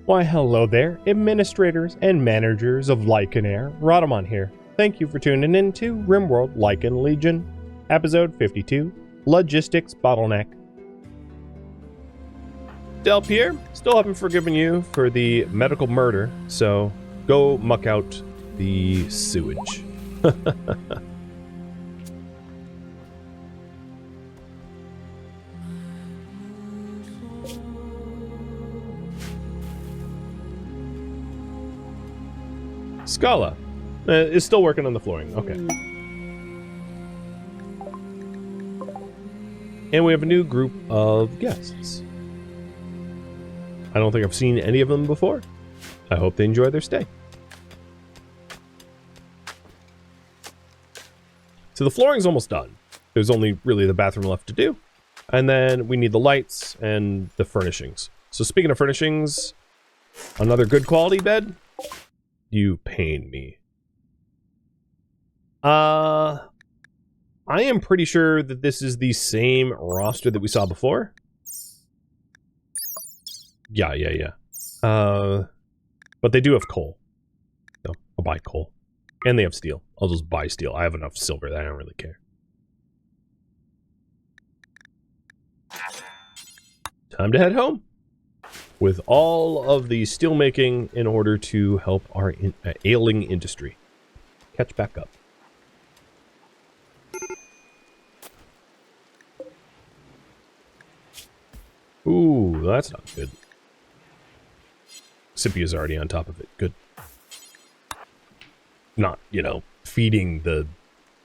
Why, hello there, administrators and managers of Lycan Rhadamant here. Thank you for tuning in to RimWorld Lycan Legion, episode 52, Logistics Bottleneck. Delp here, still haven't forgiven you for the medical murder, so go muck out the sewage. Scala is still working on the flooring. Okay. And we have a new group of guests. I don't think I've seen any of them before. I hope they enjoy their stay. So the flooring's almost done. There's only really the bathroom left to do. And then we need the lights and the furnishings. So speaking of furnishings, another good quality bed. You pain me. I am pretty sure that this is the same roster that we saw before. Yeah. But they do have coal. No, I'll buy coal. And they have steel. I'll just buy steel. I have enough silver that I don't really care. Time to head home. With all of the steel making in order to help our ailing industry catch back up. Ooh, that's not good. Scipia's already on top of it. Good. Not, feeding the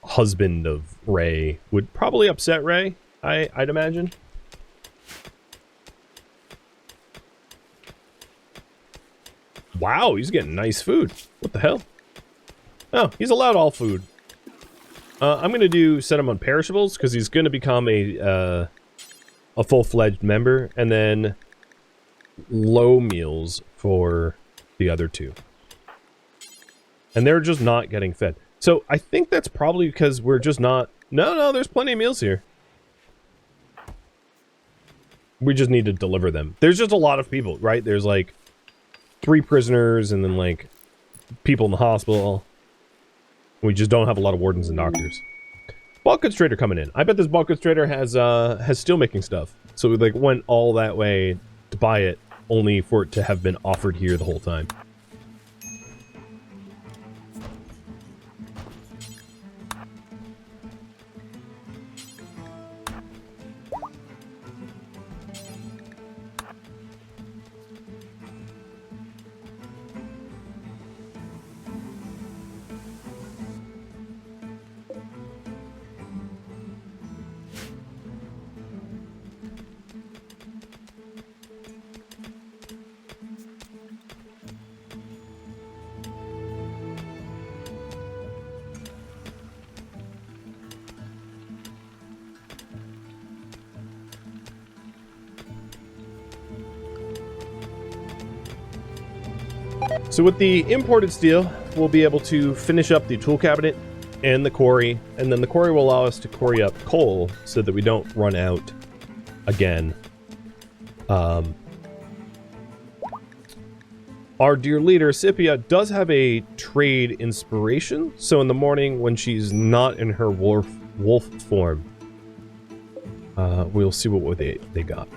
husband of Ray would probably upset Ray, I'd imagine. Wow, he's getting nice food. What the hell? Oh, he's allowed all food. I'm going to set him on perishables because he's going to become a full-fledged member, and then low meals for the other two. And they're just not getting fed. So I think that's probably because we're just not... No, there's plenty of meals here. We just need to deliver them. There's just a lot of people, right? There's like 3 prisoners and then like people in the hospital. We just don't have a lot of wardens and doctors. Bulk constrainer coming in. I bet this bulk constrainer has steel making stuff. So we went all that way to buy it, only for it to have been offered here the whole time. So with the imported steel, we'll be able to finish up the tool cabinet and the quarry, and then the quarry will allow us to quarry up coal so that we don't run out again. Our dear leader, Scipia, does have a trade inspiration, so in the morning when she's not in her wolf form, we'll see what they got.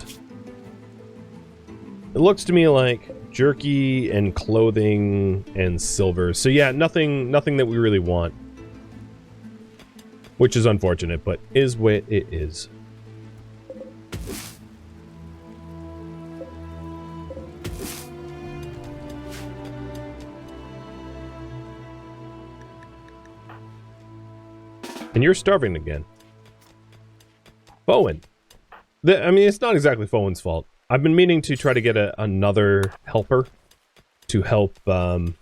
It looks to me like jerky and clothing and silver. So yeah, nothing that we really want. Which is unfortunate, but is what it is. And you're starving again. Bowen. It's not exactly Bowen's fault. I've been meaning to try to get another helper to help Bowen.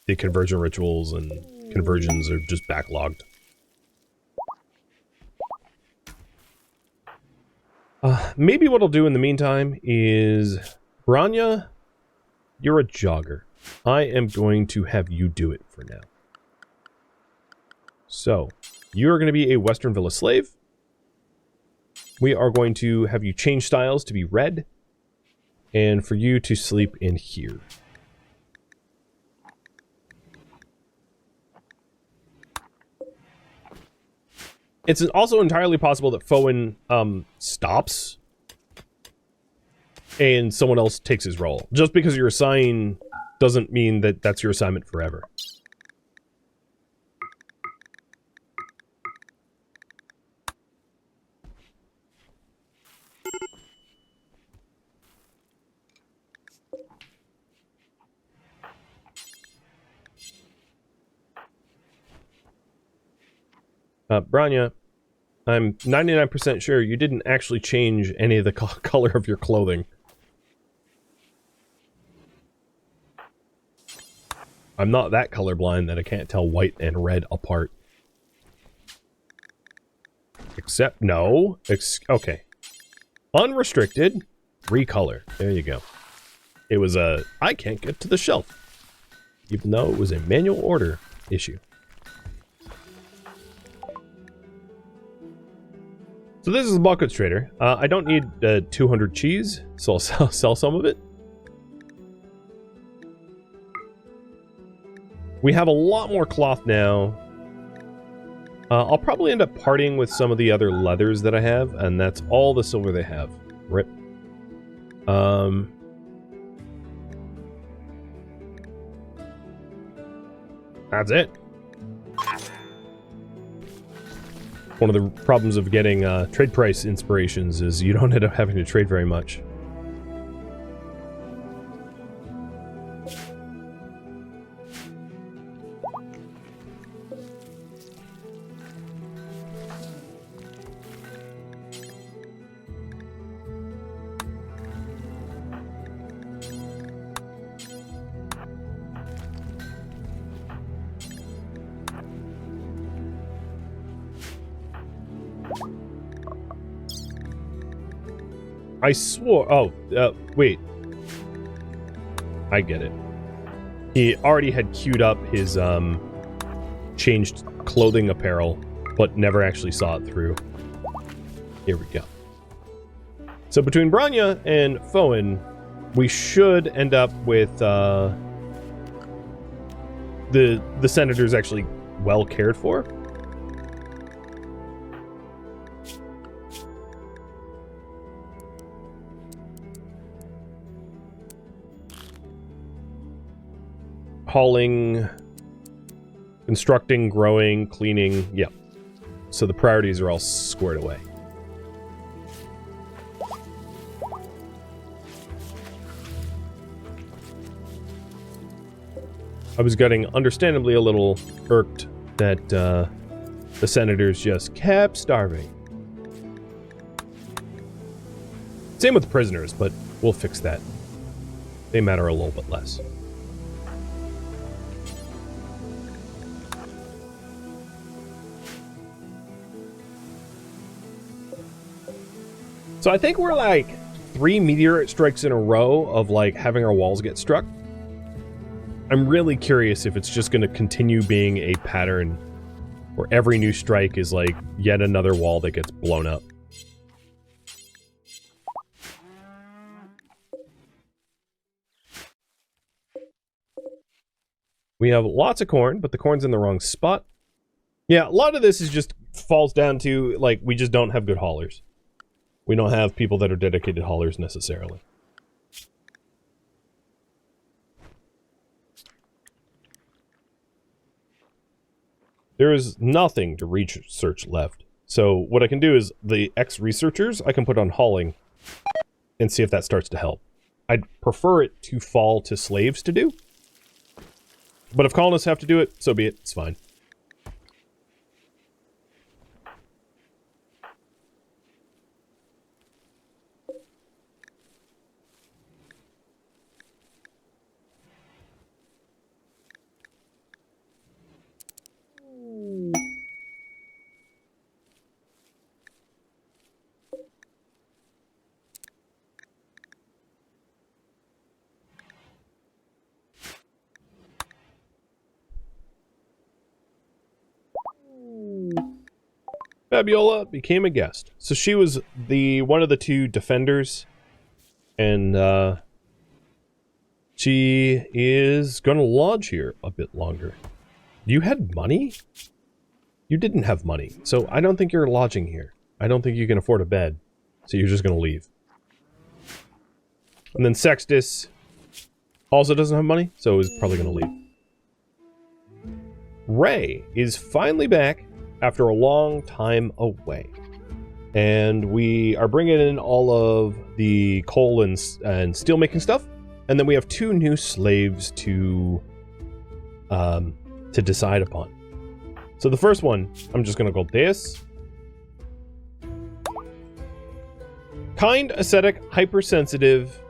The conversion rituals and conversions are just backlogged. Maybe what I'll do in the meantime is... Rania, you're a jogger. I am going to have you do it for now. So, you're going to be a Western Villa slave. we are going to have you change styles to be red, and for you to sleep in here. It's also entirely possible that Fowen stops and someone else takes his role. Just because you're assigned doesn't mean that that's your assignment forever. Branya, I'm 99% sure you didn't actually change any of the color of your clothing. I'm not that colorblind that I can't tell white and red apart. Except, no. Okay. Unrestricted, recolor. There you go. It was a, I can't get to the shelf. Even though it was a manual order issue. So this is a bulk goods trader. I don't need 200 cheese, so I'll sell some of it. We have a lot more cloth now. I'll probably end up parting with some of the other leathers that I have, and that's all the silver they have. Rip. That's it. One of the problems of getting trade price inspirations is you don't end up having to trade very much. I swore... Oh, wait. I get it. He already had queued up his, changed clothing apparel, but never actually saw it through. Here we go. So between Branya and Fowen, we should end up with, the senators actually well cared for. Hauling, constructing, growing, cleaning, yeah. So the priorities are all squared away. I was getting understandably a little irked that the senators just kept starving. Same with the prisoners, but we'll fix that. They matter a little bit less. So I think we're like 3 meteorite strikes in a row of like having our walls get struck. I'm really curious if it's just going to continue being a pattern where every new strike is like yet another wall that gets blown up. We have lots of corn, but the corn's in the wrong spot. Yeah, a lot of this is just falls down to like we just don't have good haulers. We don't have people that are dedicated haulers necessarily. There is nothing to research left. So what I can do is the ex-researchers I can put on hauling and see if that starts to help. I'd prefer it to fall to slaves to do. But if colonists have to do it, so be it. It's fine. Fabiola became a guest. So she was one of the two defenders. And she is going to lodge here a bit longer. You had money? You didn't have money. So I don't think you're lodging here. I don't think you can afford a bed. So you're just going to leave. And then Sextus also doesn't have money. So is probably going to leave. Ray is finally back after a long time away. And we are bringing in all of the coal and steel making stuff. And then we have 2 new slaves to decide upon. So the first one, I'm just going to call Deus. Kind, ascetic, hypersensitive,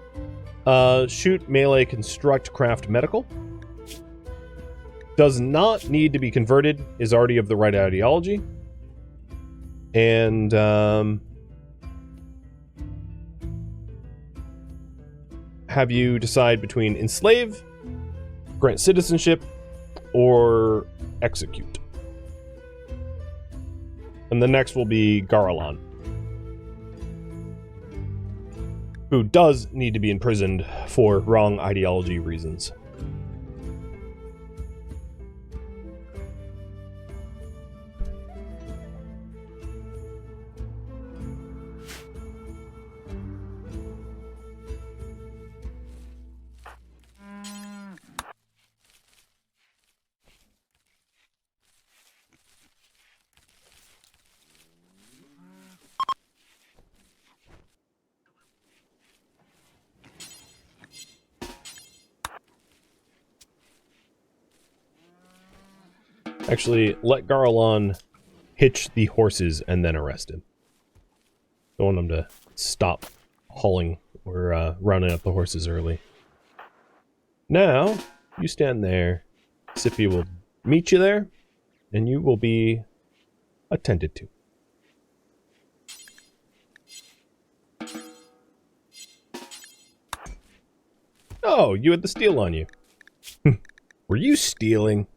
shoot, melee, construct, craft, medical. Does not need to be converted, is already of the right ideology. And have you decide between enslave, grant citizenship, or execute. And the next will be Garland, who does need to be imprisoned for wrong ideology reasons. Actually, let Garland hitch the horses and then arrest him. Don't want him to stop hauling or rounding up the horses early. Now, you stand there. Sippy will meet you there, and you will be attended to. Oh, you had the steel on you. Were you stealing?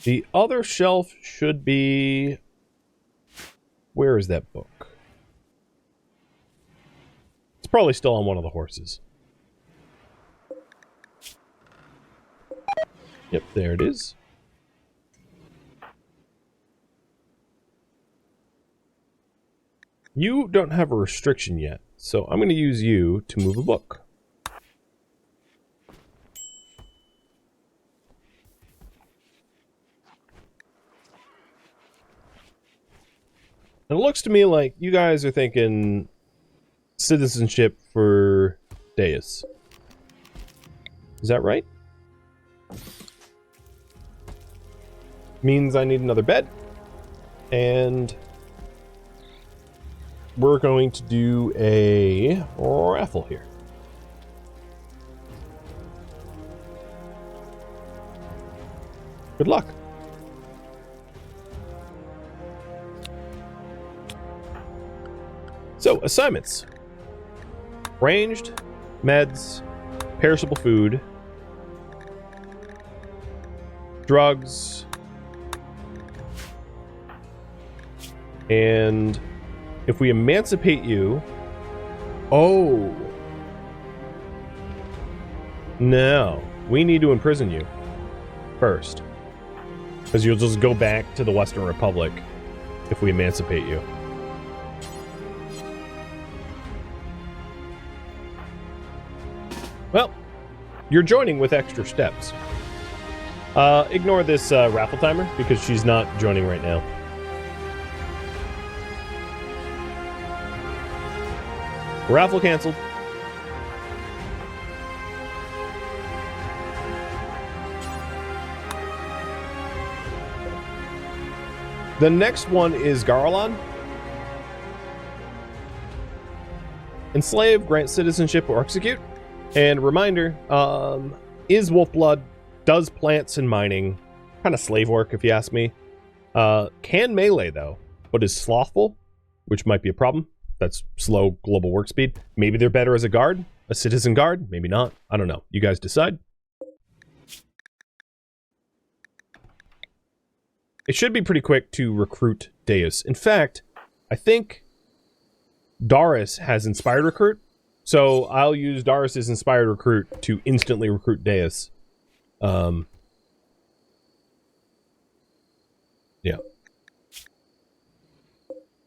The other shelf should be... Where is that book? It's probably still on one of the horses. Yep, there it is. You don't have a restriction yet, so I'm going to use you to move a book. And it looks to me like you guys are thinking citizenship for Deus. Is that right? Means I need another bed. And we're going to do a raffle here. Good luck. So, assignments. Ranged, meds, perishable food, drugs, and if we emancipate you... Oh! No. We need to imprison you first. Because you'll just go back to the Western Republic if we emancipate you. Well, you're joining with extra steps. Ignore this raffle timer because she's not joining right now. Raffle canceled. The next one is Garland. Enslave, grant citizenship, or execute. And reminder, is Wolfblood, does plants and mining, kind of slave work if you ask me. Can melee though, but is slothful, which might be a problem. That's slow global work speed. Maybe they're better as a guard, a citizen guard. Maybe not. I don't know. You guys decide. It should be pretty quick to recruit Deus. In fact, I think Darius has Inspired Recruit. So I'll use Darius's Inspired Recruit to instantly recruit Deus. Yeah.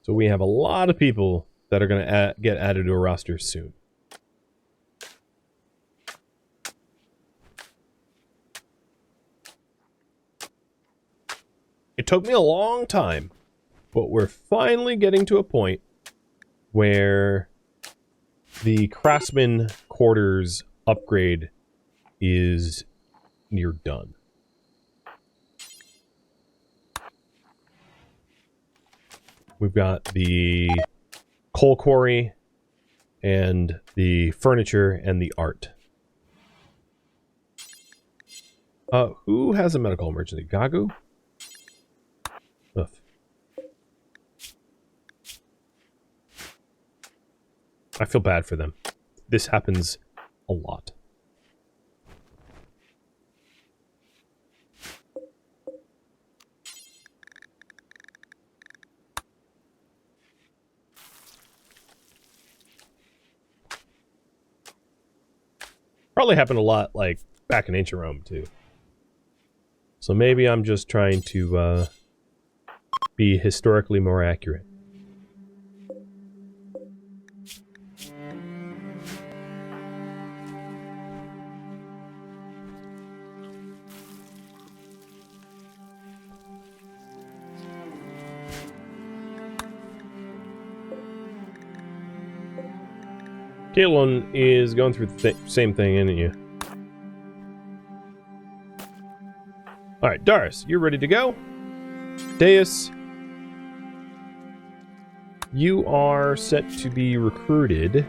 So we have a lot of people that are going to get added to a roster soon. It took me a long time, but we're finally getting to a point where the Craftsman Quarters upgrade is near done. We've got the coal quarry and the furniture and the art. Who has a medical emergency? Gagu? Ugh. I feel bad for them. This happens a lot. Probably happened a lot, like, back in ancient Rome, too. So maybe I'm just trying to, be historically more accurate. Caitlin is going through the same thing, isn't you? Alright, Darius, you're ready to go. Deus, you are set to be recruited.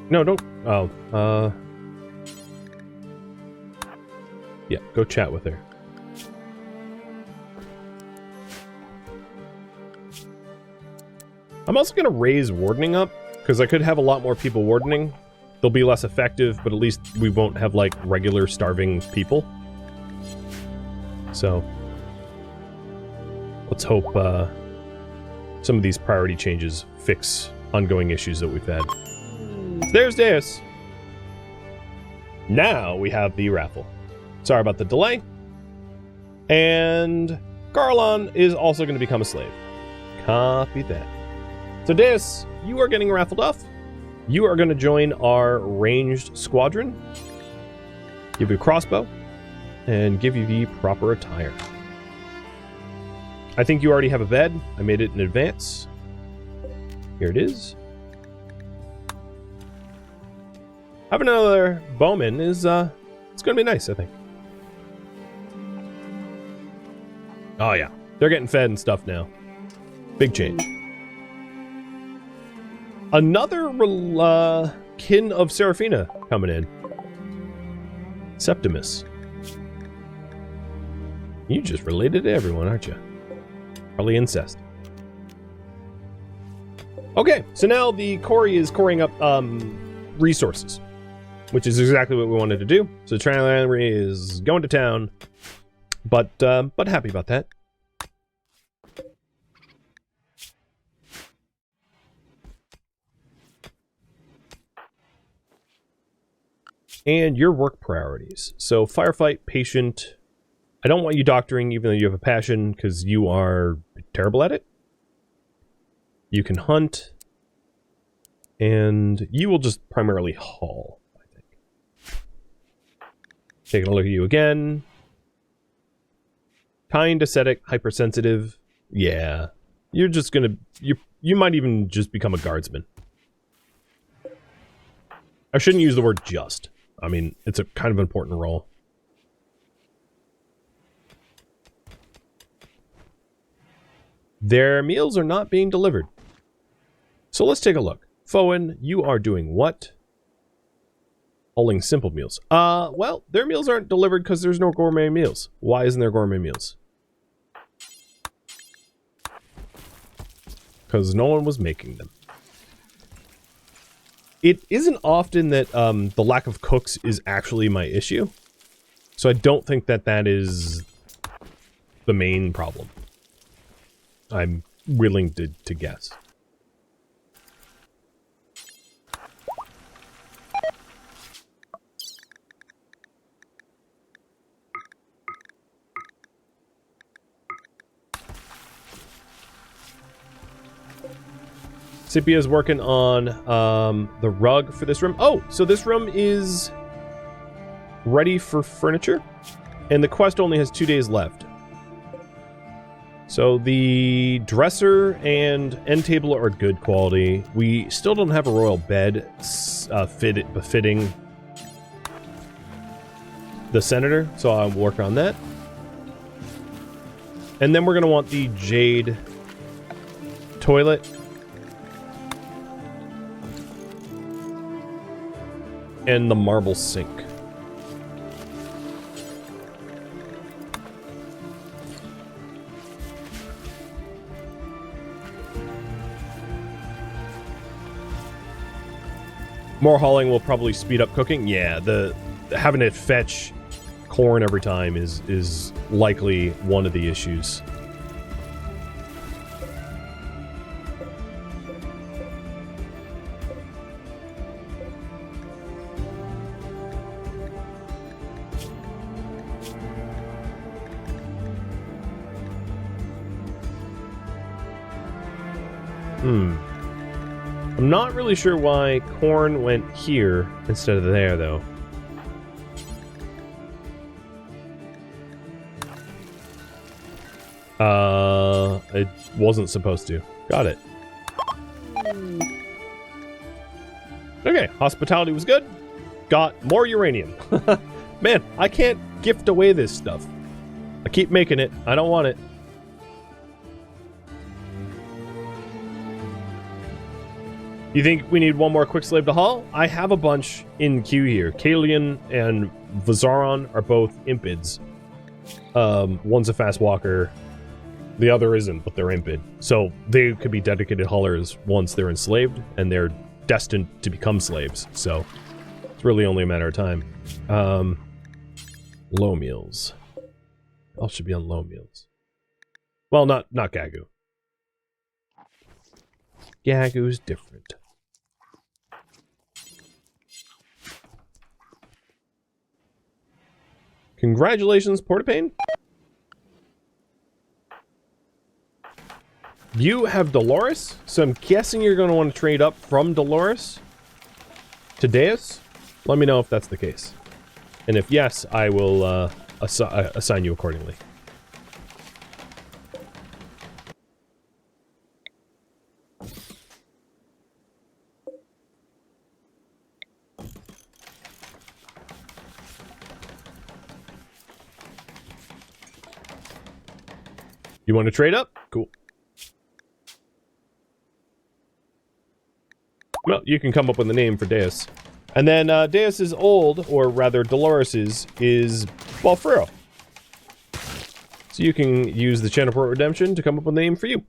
No, don't. Oh, yeah, go chat with her. I'm also going to raise wardening up, because I could have a lot more people wardening. They'll be less effective, but at least we won't have, like, regular starving people. So, let's hope some of these priority changes fix ongoing issues that we've had. There's Deus. Now we have the raffle. Sorry about the delay. And Garlon is also going to become a slave. Copy that. So Deus, you are getting raffled off. You are going to join our ranged squadron. Give you a crossbow. And give you the proper attire. I think you already have a bed. I made it in advance. Here it is. Having another bowman is, it's going to be nice, I think. Oh yeah, they're getting fed and stuff now. Big change. Another kin of Seraphina coming in. Septimus. You just related to everyone, aren't you? Probably incest. Okay, so now the quarry is coring up resources, which is exactly what we wanted to do. So the Triangle is going to town, but happy about that. And your work priorities. So firefight, patient. I don't want you doctoring even though you have a passion because you are terrible at it. You can hunt. And you will just primarily haul, I think. Taking a look at you again. Kind, ascetic, hypersensitive. Yeah. You're just gonna... You might even just become a guardsman. I shouldn't use the word just. I mean, it's a kind of important role. Their meals are not being delivered. So let's take a look. Fowen, you are doing what? Hauling simple meals. Well, their meals aren't delivered because there's no gourmet meals. Why isn't there gourmet meals? because no one was making them. It isn't often that the lack of cooks is actually my issue. So I don't think that that is the main problem. I'm willing to guess. Scipia's working on the rug for this room. Oh, so this room is ready for furniture, and the quest only has 2 days left. So the dresser and end table are good quality. We still don't have a royal bed befitting the senator, so I'll work on that. And then we're going to want the jade toilet. And the marble sink. More hauling will probably speed up cooking. Yeah, having to fetch corn every time is likely one of the issues. I'm not really sure why corn went here instead of there, though. It wasn't supposed to. Got it. Okay, hospitality was good. Got more uranium. Man, I can't gift away this stuff. I keep making it. I don't want it. You think we need one more quick slave to haul? I have a bunch in queue here. Kalian and Vazaron are both impids. One's a fast walker. The other isn't, but they're impid. So they could be dedicated haulers once they're enslaved, and they're destined to become slaves. So it's really only a matter of time. Low meals. All should be on low meals. Well, not Gagu. Gagu's different. Congratulations, Portapane. You have Dolores, so I'm guessing you're going to want to trade up from Dolores to Deus. Let me know if that's the case. And if yes, I will assign you accordingly. You want to trade up? Cool. Well, you can come up with a name for Deus. And then Deus's old, or rather Dolores's, is Balfrero. So you can use the Chanaport Redemption to come up with a name for you.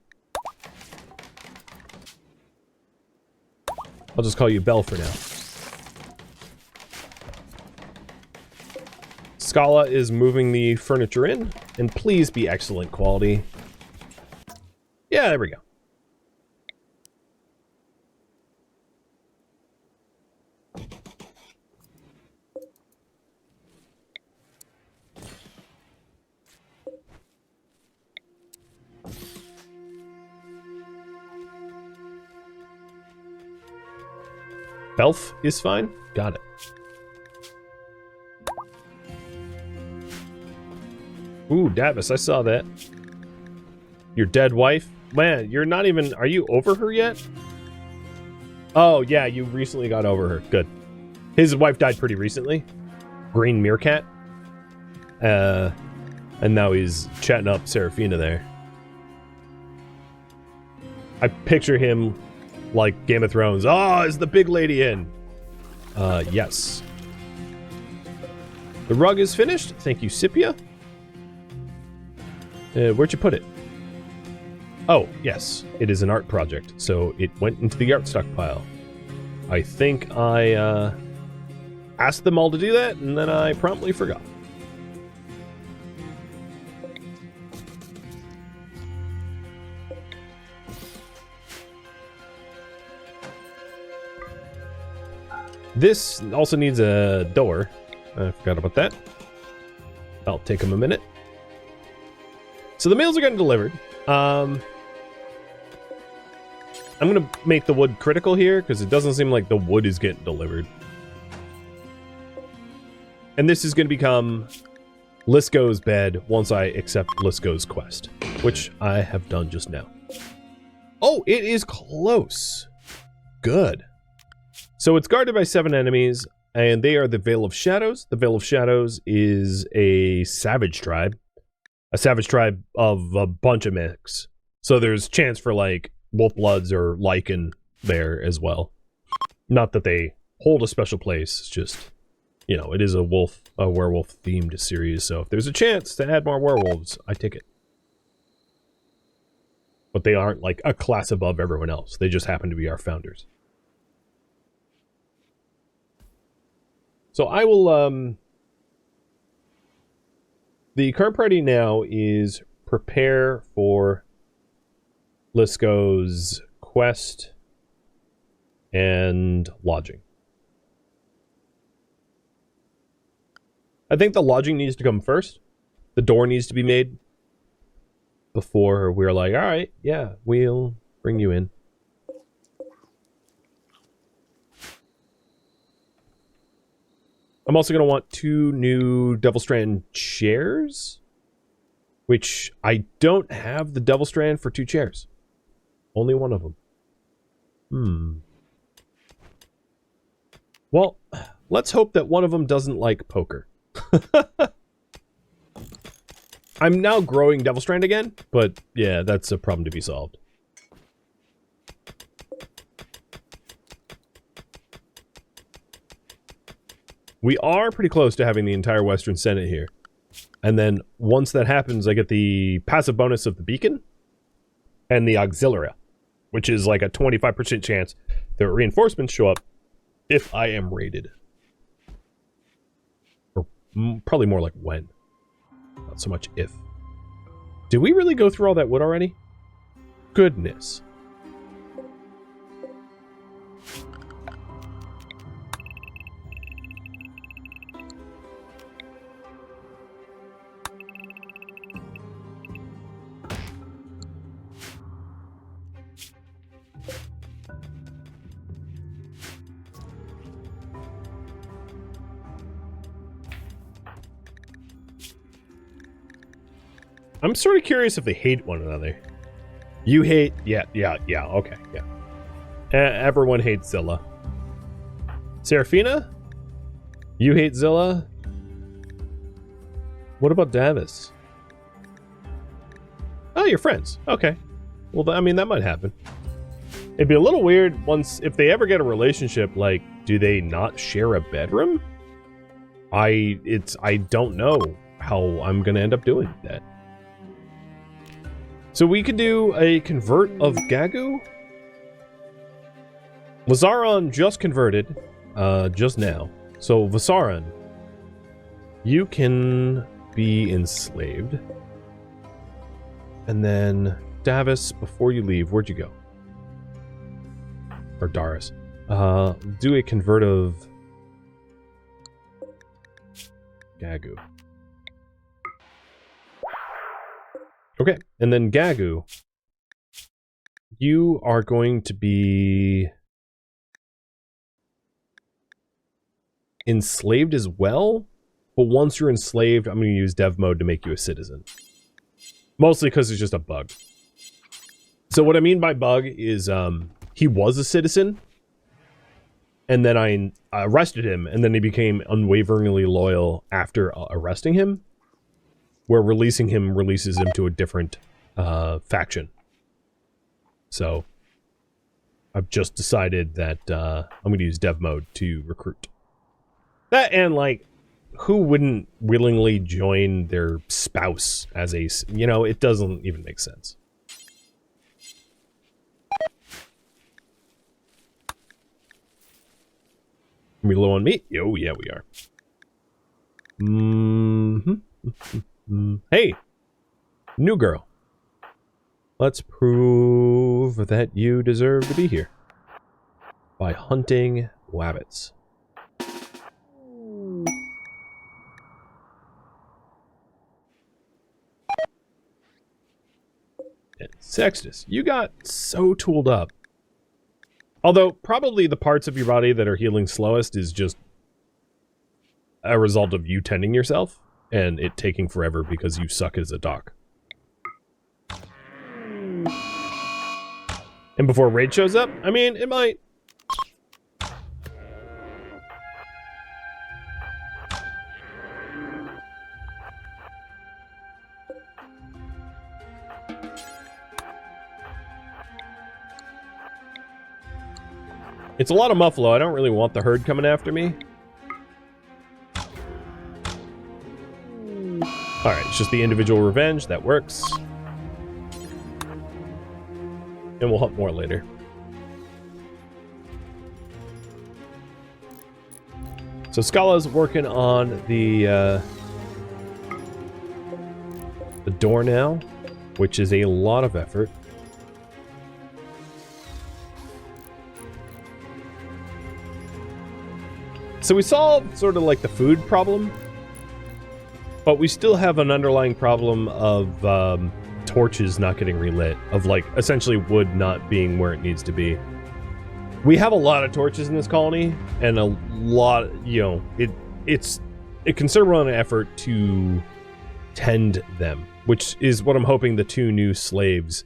I'll just call you Bell for now. Scala is moving the furniture in, and please be excellent quality. Yeah, there we go. Belf is fine? Got it. Ooh, Davis, I saw that. Your dead wife? Man, you're not even... Are you over her yet? Oh, yeah, you recently got over her. Good. His wife died pretty recently. Green Meerkat. And now he's chatting up Seraphina there. I picture him like Game of Thrones. Oh, is the big lady in? Yes. The rug is finished. Thank you, Scipia. Where'd you put it? Oh, yes. It is an art project, so it went into the art stockpile. I think I asked them all to do that, and then I promptly forgot. This also needs a door. I forgot about that. That'll take them a minute. So the mails are getting delivered. I'm going to make the wood critical here, because it doesn't seem like the wood is getting delivered. And this is going to become Lisco's bed once I accept Lisco's quest, which I have done just now. Oh, it is close. Good. So it's guarded by 7 enemies, and they are the Veil of Shadows. The Veil of Shadows is a savage tribe. A savage tribe of a bunch of mix. So there's chance for, like, Wolf Bloods or Lycan there as well. Not that they hold a special place, it's just, you know, it is a werewolf-themed series, so if there's a chance to add more werewolves, I take it. But they aren't, like, a class above everyone else. They just happen to be our founders. So I will, the current priority now is prepare for Lisco's quest and lodging. I think the lodging needs to come first. The door needs to be made before we're like, all right, yeah, we'll bring you in. I'm also going to want 2 new Devil Strand chairs, which I don't have the Devil Strand for 2 chairs. Only one of them. Well, let's hope that one of them doesn't like poker. I'm now growing Devil Strand again, but yeah, that's a problem to be solved. We are pretty close to having the entire Western Senate here. And then once that happens, I get the passive bonus of the beacon and the auxiliary, which is like a 25% chance that reinforcements show up if I am raided. Or probably more like when. Not so much if. Did we really go through all that wood already? Goodness. I'm sort of curious if they hate one another. You hate... Yeah, okay, yeah. Everyone hates Zilla. Seraphina? You hate Zilla? What about Davis? Oh, you're friends. Okay. Well, I mean, that might happen. It'd be a little weird once... If they ever get a relationship, like, do they not share a bedroom? I don't know how I'm gonna end up doing that. So we could do a convert of Gagu. Vazaran just converted, just now. So Vazaran, you can be enslaved. And then Davis, before you leave, where'd you go? Or Darius. Do a convert of Gagu. Okay, and then Gagu, you are going to be enslaved as well, but once you're enslaved, I'm going to use dev mode to make you a citizen. Mostly because it's just a bug. So what I mean by bug is he was a citizen, and then I arrested him, and then he became unwaveringly loyal after arresting him. Where releasing him releases him to a different faction. So I've just decided that I'm going to use dev mode to recruit. That and, like, who wouldn't willingly join their spouse as a... You know, it doesn't even make sense. Are we low on meat? Oh, yeah, we are. Hey, new girl. Let's prove that you deserve to be here by hunting wabbits. And Sextus, you got so tooled up. Although, probably the parts of your body that are healing slowest is just a result of you tending yourself and it taking forever because you suck as a doc. And before raid shows up, I mean, it might. It's a lot of muffalo. I don't really want the herd coming after me. Alright, it's just the individual revenge. That works. And we'll hunt more later. So Scala's working on the door now, which is a lot of effort. So we solved sort of like the food problem, but we still have an underlying problem of torches not getting relit, of like essentially wood not being where it needs to be. We have a lot of torches in this colony, and a lot, you know, it's a considerable amount of effort to tend them, which is what I'm hoping the two new slaves,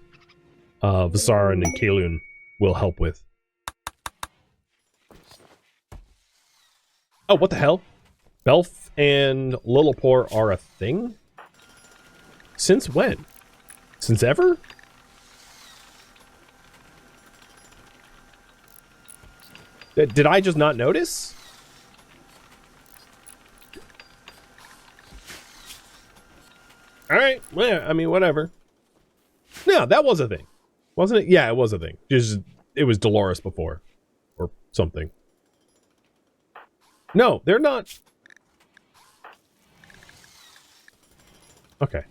Vasaran and Kalun, will help with. Oh, what the hell? Belf and Lillipore are a thing? Since when? Since ever? Did I just not notice? Alright, well, I mean, whatever. No, that was a thing. Wasn't it? Yeah, it was a thing. Just, it was Dolores before. Or something. No, they're not. Okay.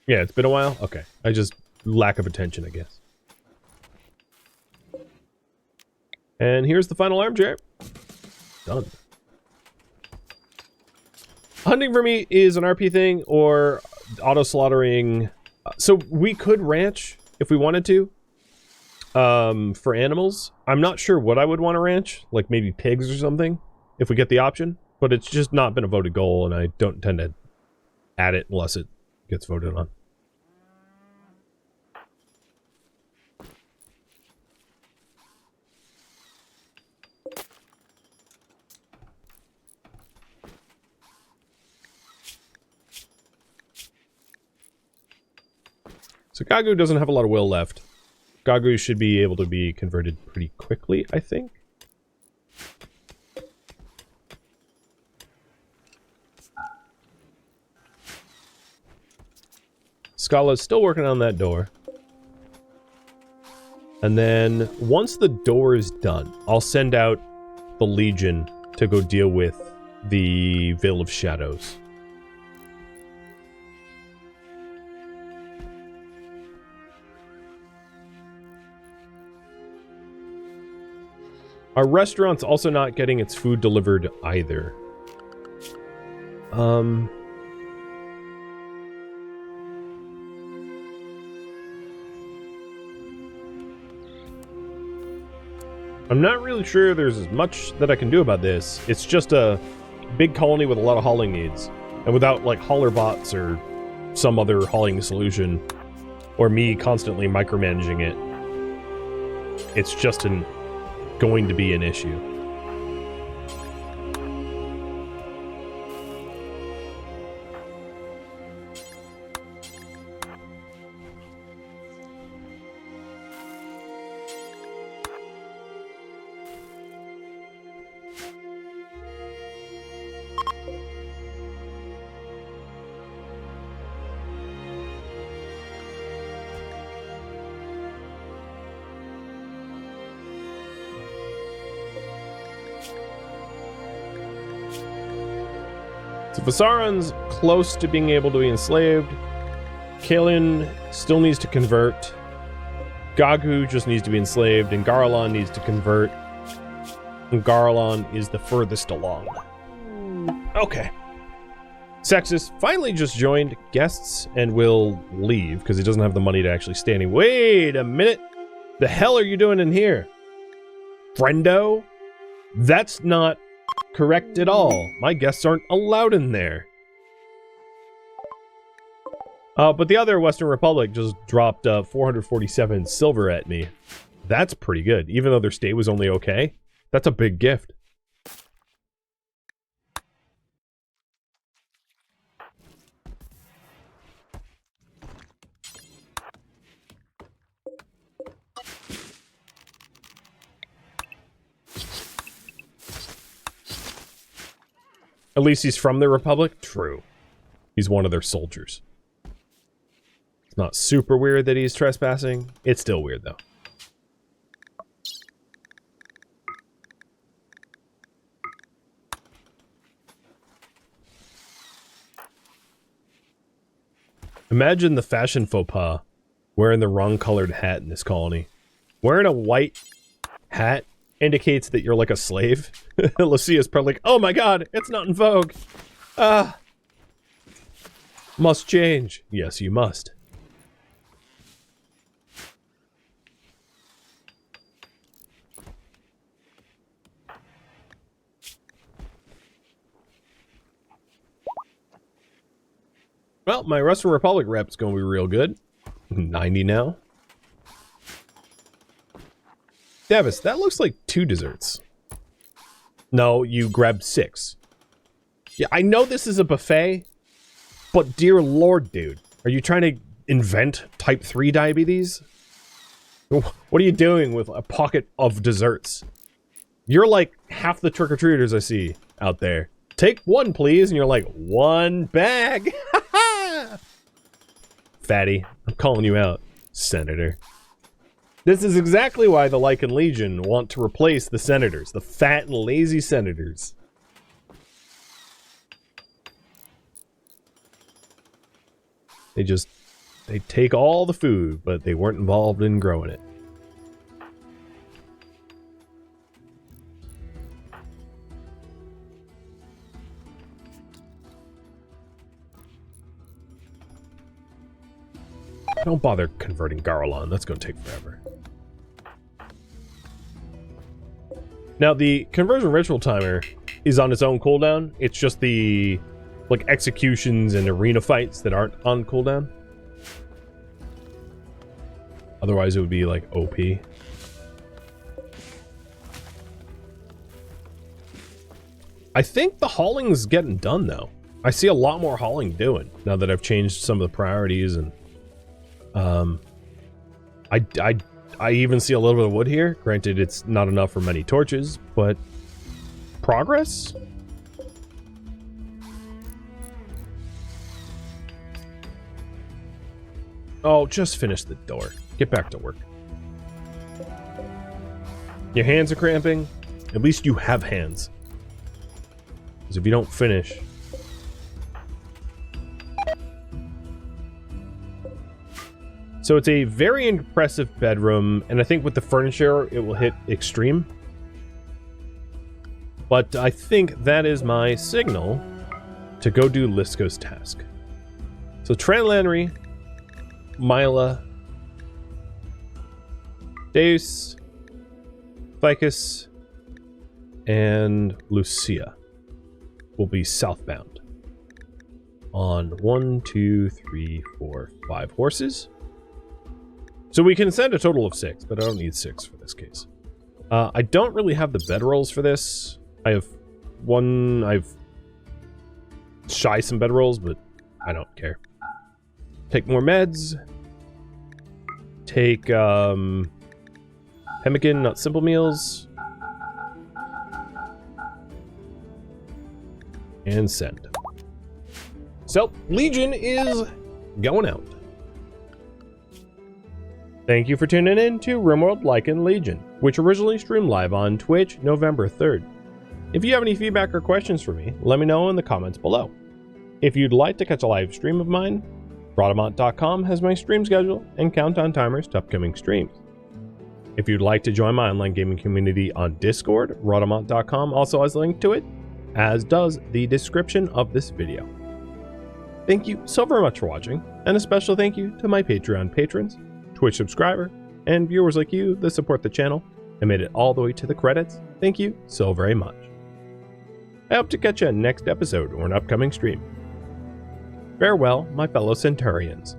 Yeah, it's been a while? Okay. I just... lack of attention, I guess. And here's the final armchair. Done. Hunting for meat is an RP thing, or auto-slaughtering. So we could ranch if we wanted to. For animals. I'm not sure what I would want to ranch. Like maybe pigs or something. If we get the option. But it's just not been a voted goal, and I don't tend to add it unless it gets voted on. So Gagu doesn't have a lot of will left. Gagu should be able to be converted pretty quickly, I think. Scala's still working on that door. And then, once the door is done, I'll send out the Legion to go deal with the Veil of Shadows. Our restaurant's also not getting its food delivered either. I'm not really sure there's as much that I can do about this. It's just a big colony with a lot of hauling needs. And without, like, hauler bots or some other hauling solution, or me constantly micromanaging it, it's just going to be an issue. So Vasaran's close to being able to be enslaved. Kalian still needs to convert. Gagu just needs to be enslaved, and Garlan needs to convert. And Garlan is the furthest along. Okay. Sexus finally just joined guests and will leave because he doesn't have the money to actually stay any. Wait a minute. The hell are you doing in here? Friendo? That's not correct at all. My guests aren't allowed in there. But the other Western Republic just dropped 447 silver at me. That's pretty good. Even though their stay was only okay. That's a big gift. At least he's from the Republic? True. He's one of their soldiers. It's not super weird that he's trespassing. It's still weird, though. Imagine the fashion faux pas wearing the wrong colored hat in this colony. Wearing a white hat indicates that you're like a slave. Lucia's probably like, oh my god, it's not in vogue. Must change. Yes, you must. Well, my Western Republic rep's gonna be real good. 90 now. Davis, that looks like 2 desserts. No, you grabbed 6. Yeah, I know this is a buffet, but dear lord, dude. Are you trying to invent type 3 diabetes? What are you doing with a pocket of desserts? You're like half the trick-or-treaters I see out there. Take 1, please, and you're like, 1 bag? Fatty, I'm calling you out, Senator. This is exactly why the Lycan Legion want to replace the senators, the fat and lazy senators. They take all the food, but they weren't involved in growing it. Don't bother converting Garlan, that's going to take forever. Now, the conversion ritual timer is on its own cooldown. It's just the, like, executions and arena fights that aren't on cooldown. Otherwise, it would be, like, OP. I think the hauling's getting done, though. I see a lot more hauling doing, now that I've changed some of the priorities, and... I even see a little bit of wood here. Granted, it's not enough for many torches, but progress? Oh, just finish the door. Get back to work. Your hands are cramping. At least you have hands. Because if you don't finish... So it's a very impressive bedroom, and I think with the furniture, it will hit extreme. But I think that is my signal to go do Lisco's task. So Tranlanry, Mila, Deus, Ficus, and Lucia will be southbound on 1, 2, 3, 4, 5 horses. So we can send a total of 6, but I don't need 6 for this case. I don't really have the bedrolls for this. I've shy some bedrolls, but I don't care. Take more meds. Take pemmican, not simple meals. And send. So, Legion is going out. Thank you for tuning in to RimWorld Lycan Legion, which originally streamed live on Twitch November 3rd. If you have any feedback or questions for me, let me know in the comments below. If you'd like to catch a live stream of mine, Rhadamant.com has my stream schedule and countdown timers to upcoming streams. If you'd like to join my online gaming community on Discord, Rhadamant.com also has a link to it, as does the description of this video. Thank you so very much for watching, and a special thank you to my Patreon patrons, Twitch subscriber, and viewers like you that support the channel and made it all the way to the credits. Thank you so very much. I hope to catch you next episode or an upcoming stream. Farewell, my fellow Centurions.